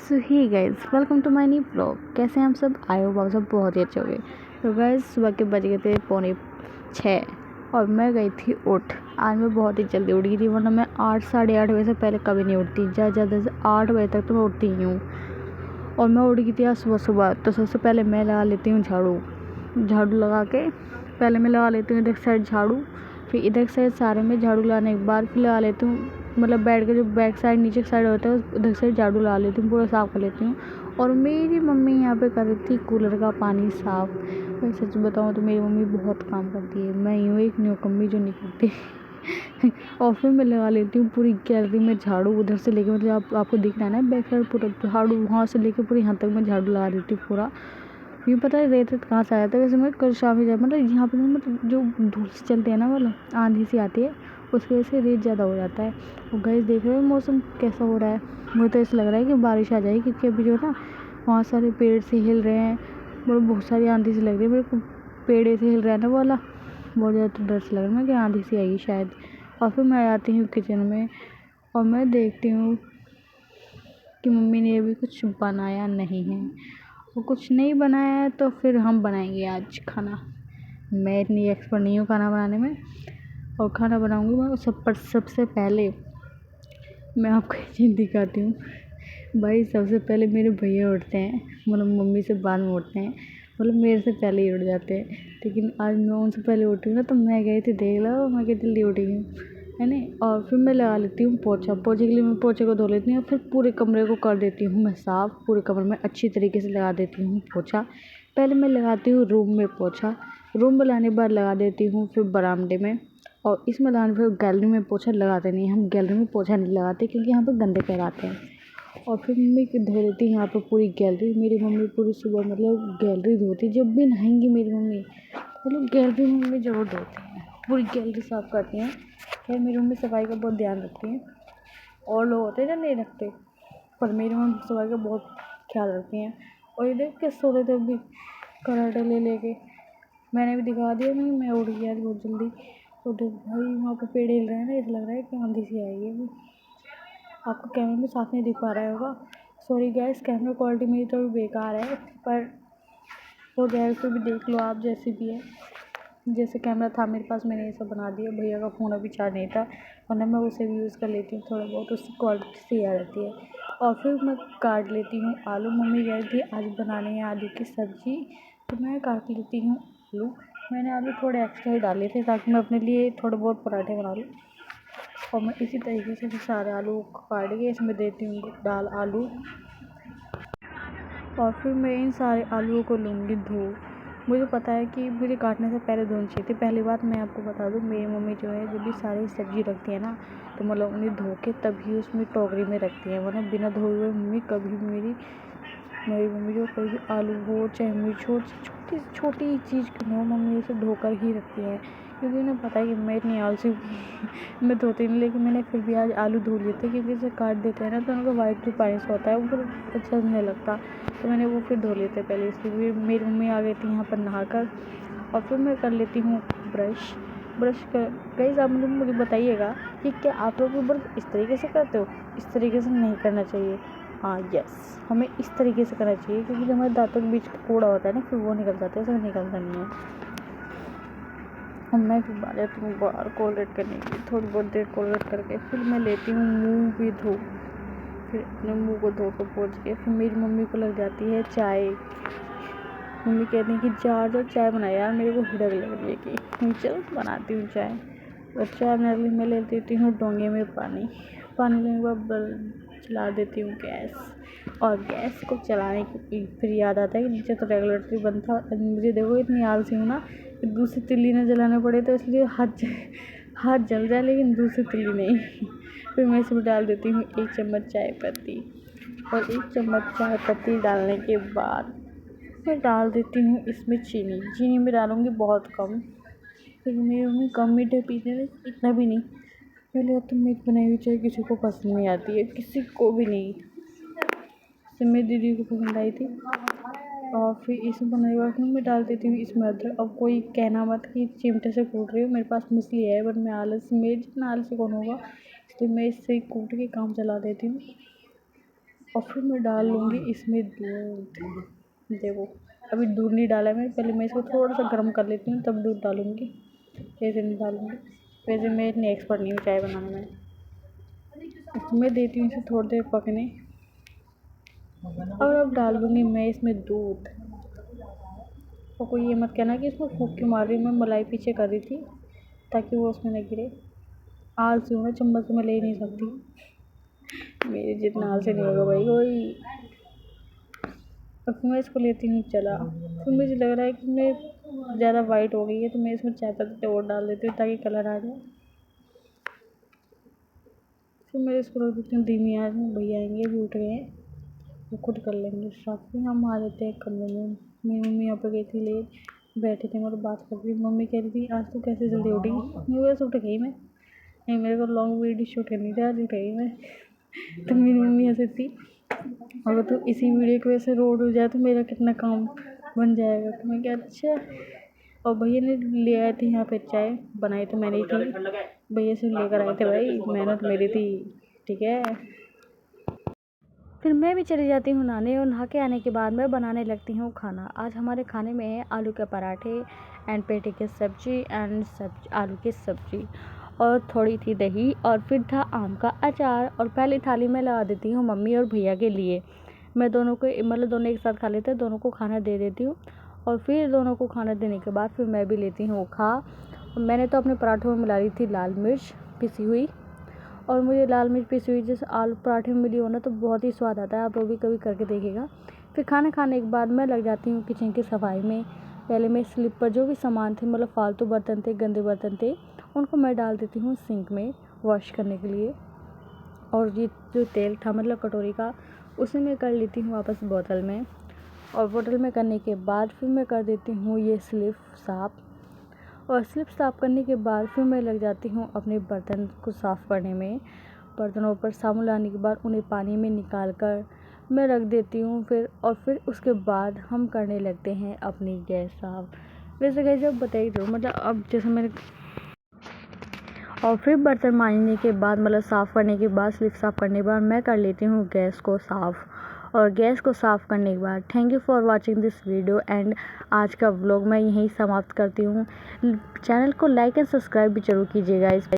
So hi guys welcome to my new blog. कैसे हैं हम सब? आए हो आप सब बहुत ही अच्छे हो गए। तो गाइज सुबह के बज गए थे 5:45 और मैं गई थी उठ। आज मैं बहुत ही जल्दी उठ गई थी, वरना मैं 8 साढ़े 8 बजे से पहले कभी नहीं उठती। ज़्यादा से 8 बजे तक तो मैं उठती ही हूँ। और मैं उठ गई थी आज सुबह सुबह। तो सबसे पहले मैं लगा लेती हूँ झाड़ू लगा के पहले मैं लगा लेती हूँ इधर साइड झाड़ू, फिर इधर साइड सारे में झाड़ू लगाने के बाद फिर लगा लेती हूँ, मतलब बेड का जो बैक साइड नीचे साइड होता है उधर साइड झाड़ू लगा लेती हूँ, पूरा साफ़ कर लेती हूँ। और मेरी मम्मी यहाँ पे कर रही थी कूलर का पानी साफ़। मैं सच बताऊँ तो मेरी मम्मी बहुत काम करती है, मैं यूँ एक न्यूकम्मी जो नहीं करती। और फिर मैं लगा लेती हूँ पूरी गैलरी में झाड़ू, उधर से लेके मतलब आपको दिख रहा है ना बैक साइड पूरा झाड़ू, वहाँ से लेके पूरे यहाँ तक मैं झाड़ू लगा देती हूँ पूरा। यूँ पता है रेत कहाँ से आया था? वैसे मैं कल शाम ही मतलब यहाँ पे मतलब जो धूल से चलते हैं ना, मतलब आंधी सी आती है, उसकी वजह से रेत ज़्यादा हो जाता है। और गाइस देख रहे हो मौसम कैसा हो रहा है? मुझे तो ऐसा लग रहा है कि बारिश आ जाएगी, क्योंकि अभी जो है ना वहाँ सारे पेड़ से हिल रहे हैं, मतलब बहुत सारी आंधी सी लग रही है मेरे को। पेड़ से हिल रहा है ना वाला, बहुत ज़्यादा तो डर से लग रहा है कि आंधी सी आएगी शायद। और फिर मैं आती हूँ किचन में और मैं देखती हूँ कि मम्मी ने अभी कुछ बनाया नहीं है। वो कुछ नहीं बनाया है तो फिर हम बनाएंगे आज खाना। मैं इतनी एक्सपर्ट नहीं हूँ खाना बनाने में, और खाना बनाऊँगी मैं सब पर। सबसे पहले मैं आपको एक चीज़ दिखाती हूँ। भाई सबसे पहले मेरे भैया उठते हैं, मतलब मम्मी से बाद में उठते हैं, मतलब मेरे से पहले ही उठ जाते हैं। लेकिन आज मैं उनसे पहले उठी हूँ ना, तो मैं गई थी देख लो मैं कितनी जल्दी उठी हूँ, है ना। और फिर मैं लगा लेती हूँ पोछे के लिए मैं पोछे को धो लेती हूँ, फिर पूरे कमरे को कर देती हूँ मैं साफ़। पूरे कमरे में अच्छी तरीके से लगा देती हूँ पोछा। पहले मैं लगाती हूँ रूम में पोछा, रूम में लगाने के बाद लगा देती हूँ फिर बरामदे में, और इसमें लगाने फिर गैलरी में पोछा लगाते नहीं, हम गैलरी में पोछा नहीं लगाते क्योंकि यहाँ पर गंदे पैर आते हैं। और फिर मम्मी धो देती है यहाँ पर पूरी गैलरी। मेरी मम्मी पूरी सुबह मतलब गैलरी धोती, जब भी नहाएंगी मेरी मम्मी मतलब गैलरी में मम्मी ज़रूर धोती हैं, पूरी गैलरी साफ़ करती हैं। खैर मेरी मम्मी सफाई का बहुत ध्यान रखती हैं, और लोग होते हैं जो नहीं रखते, पर मेरी मम्मी सफाई का बहुत ख्याल रखती हैं। और ये देख के सो रहे थे अभी कराटे ले लेके, मैंने भी दिखा दिया मैं उठ गया बहुत जल्दी। तो देख भाई वहाँ पर पेड़ हिल रहे हैं ना, ऐसा लग रहा है कि आंधी सी आएगी अभी। आपको कैमरे में साफ नहीं दिख पा रहा होगा, सॉरी गैस, कैमरा क्वालिटी मेरी थोड़ी बेकार है, पर वो गैस फिर भी देख लो आप जैसी भी है। जैसे कैमरा था मेरे पास मैंने ये सब बना दिया। भैया का फ़ोन अभी चार्ज नहीं था, वरना मैं उसे भी यूज़ कर लेती हूँ थोड़ा बहुत, उसकी क्वालिटी सही आ जाती है। और फिर मैं काट लेती हूँ आलू। मम्मी गई थी आज बनाने हैं आलू की सब्ज़ी, तो मैं काट लेती हूँ आलू। मैंने आलू थोड़े एक्स्ट्रा ही डाले थे ताकि मैं अपने लिए थोड़े बहुत पराठे बना लूँ। और मैं इसी तरीके से फिर सारे आलू काट के इसमें देती हूँ दाल आलू। और फिर मैं इन सारे आलूओं को लूँगी धो। मुझे पता है कि मुझे काटने से पहले धोनी चाहिए थी। पहली बात मैं आपको बता दूँ, मेरी मम्मी जो है जब भी सारी सब्ज़ी रखती है ना, तो मतलब उन्हें धो के तभी उसमें टोकरी में रखती है, वरना बिना धोए हुए मम्मी कभी भी मेरी मम्मी जो कोई भी आलू हो चाहे मिर्च हो, छोटी छोटी चीज़ क्यों हो, मम्मी उसे धोकर ही रखती है, क्योंकि उन्हें पता है कि मैं इतनी आलसी मैं धोती नहीं। लेकिन मैंने फिर भी आज आलू धो लिए थे, क्योंकि इसे काट देते हैं ना तो उनका वाइट जो पानी से होता है वो फिर अच्छा नहीं लगता, तो मैंने वो फिर धो लिए थे पहले। इसलिए मेरी मम्मी आ गई थी यहाँ पर नहाकर। और फिर मैं कर लेती हूँ ब्रश कर। गाइस आप मुझे बताइएगा कि क्या आप लोग ब्रश इस तरीके से करते हो? इस तरीके से नहीं करना चाहिए। हाँ यस, हमें इस तरीके से करना चाहिए, क्योंकि जब हमारे दांतों के बीच का कूड़ा होता है ना फिर वो निकल जाता है, सब निकलता नहीं है। और मैं फिर बाहर जाती हूँ बाहर कोलगेट करने के लिए, थोड़ी बहुत देर कोलगेट करके फिर मैं लेती हूँ मुँह भी धो, फिर अपने मुँह को धो कर पोंछ के फिर मेरी मम्मी को लग जाती है चाय। मम्मी कहती हैं कि जो चाय बनाए यार, मेरे को हिड़क लग रही है कि चल बनाती हूँ चाय। और चाय बनाने के लिए मैं ले लेती हूँ डोंगे में पानी लेने के बाद चला देती हूँ गैस। और गैस को चलाने की फिर याद आता है कि नीचे तो रेगुलेटर बंद था। मुझे देखो इतनी आलसी हूँ ना कि दूसरी तिल्ली ना जलाना पड़े, तो इसलिए हाथ जल जाए लेकिन दूसरी तिल्ली नहीं। फिर मैं इसमें डाल देती हूँ 1 चम्मच चाय पत्ती, और 1 चम्मच चाय पत्ती डालने के बाद मैं डाल देती हूँ इसमें चीनी मैं डालूँगी बहुत कम, क्योंकि मेरी मम्मी कम मीठे पीते हैं, इतना भी नहीं। पहले तो मेरी बनाई हुई चाय किसी को पसंद नहीं आती है, किसी को भी नहीं, सिर्फ मेरी दीदी को पसंद आई थी। और फिर इसे बनाने के बाद फिर मैं डाल देती हूँ इसमें अदरक। अब कोई कहना मत कि चिमटे से कूट रही हूँ, मेरे पास मछली है, बट मैं मेरे जितना आलसी कौन होगा, इसलिए मैं इससे कूट के काम चला देती हूँ। और फिर मैं डाल लूँगी इसमें दूध। देखो अभी दूध नहीं डाला है मैंने, पहले मैं इसको थोड़ा सा गर्म कर लेती हूँ तब दूध डालूँगी, ऐसे नहीं डालूँगी। वैसे मैं इतनी एक्सपर्ट नहीं हूँ चाय बनाने में। मैं देती हूँ इसे थोड़ी देर पकने और अब डाल दूँगी मैं इसमें दूध। और कोई ये मत कहना कि इसमें फूंक क्यों मार रही हूँ, मैं मलाई पीछे कर रही थी ताकि वो उसमें न गिरे। आलसी हूँ ना, चम्मच से मैं ले नहीं सकती, मेरे जितना आलसी नहीं होगा भाई कोई। और फिर मैं इसको लेती हूँ चला। फिर मुझे लग रहा है कि मैं ज़्यादा वाइट हो गई है तो मैं इसमें चाय पत्ती और डाल देती हूँ ताकि कलर आ जाए। फिर मैं इसको रख देती हूँ धीमी आंच में। भैया आएंगे, अभी उठ गए हैं, वो खुद कर लेंगे साफ। फिर हम आ जाते हैं कमरे में। मेरी मम्मी यहाँ पर गई थी लेट, बैठे थे मतलब बात कर रही। मम्मी कह रही थी आज तो कैसे जल्दी उठी। मैं बस उठ गई मैं, नहीं मेरे को लॉन्ग वीडियो शूट करनी थी, आज उठ गई मैं। तो मेरी मम्मी हंसी थी, अगर तो इसी वीडियो की वजह से रोड हो जाए तो मेरा कितना काम बन जाएगा। तो मैं क्या अच्छा। और भैया ने ले आए थे यहाँ पे चाय, बनाई तो मैंने ही थी, भैया से लेकर आए थे भाई, मेहनत मेरी थी, ठीक है। फिर मैं भी चली जाती हूँ नहाने और नहा के आने के बाद मैं बनाने लगती हूँ खाना। आज हमारे खाने में है आलू के पराठे एंड पेठे की सब्जी एंड आलू की सब्जी और थोड़ी थी दही और फिर था आम का अचार। और पहली थाली में लगा देती हूँ मम्मी और भैया के लिए। मैं दोनों को मतलब दोनों एक साथ खा लेते हैं, दोनों को खाना दे देती हूँ। और फिर दोनों को खाना देने के बाद फिर मैं भी लेती हूँ खा। मैंने तो अपने पराठों में मिला ली थी लाल मिर्च पिसी हुई, और मुझे लाल मिर्च पिसी हुई जैसे आलू पराठे में मिली हो ना तो बहुत ही स्वाद आता है। आप लोग भी कभी करके देखिएगा। फिर खाना खाने के बाद मैं लग जाती हूँ किचन की सफाई में। पहले मैं स्लिप पर जो भी सामान थे मतलब फालतू बर्तन थे, गंदे बर्तन थे, उनको मैं डाल देती हूँ सिंक में वॉश करने के लिए। और ये जो तेल था मतलब कटोरी का, उसे मैं कर लेती हूँ वापस बोतल में। और बोतल में करने के बाद फिर मैं कर देती हूँ ये स्लिप साफ़। और स्लिप साफ़ करने के बाद फिर मैं लग जाती हूँ अपने बर्तन को साफ़ करने में। बर्तनों पर साबुन लगाने के बाद उन्हें पानी में निकाल कर मैं रख देती हूँ फिर उसके बाद हम करने लगते हैं अपनी गैस साफ़। वैसे गैस जब बताइए तो मतलब अब जैसे मैंने और फिर बर्तन मांजने के बाद मतलब साफ़ करने के बाद स्लिप साफ़ करने के बाद मैं कर लेती हूँ गैस को साफ़। और गैस को साफ़ करने के बाद thank you for watching this video and आज का व्लॉग मैं यहीं समाप्त करती हूँ। चैनल को लाइक एंड सब्सक्राइब भी जरूर कीजिएगा। इस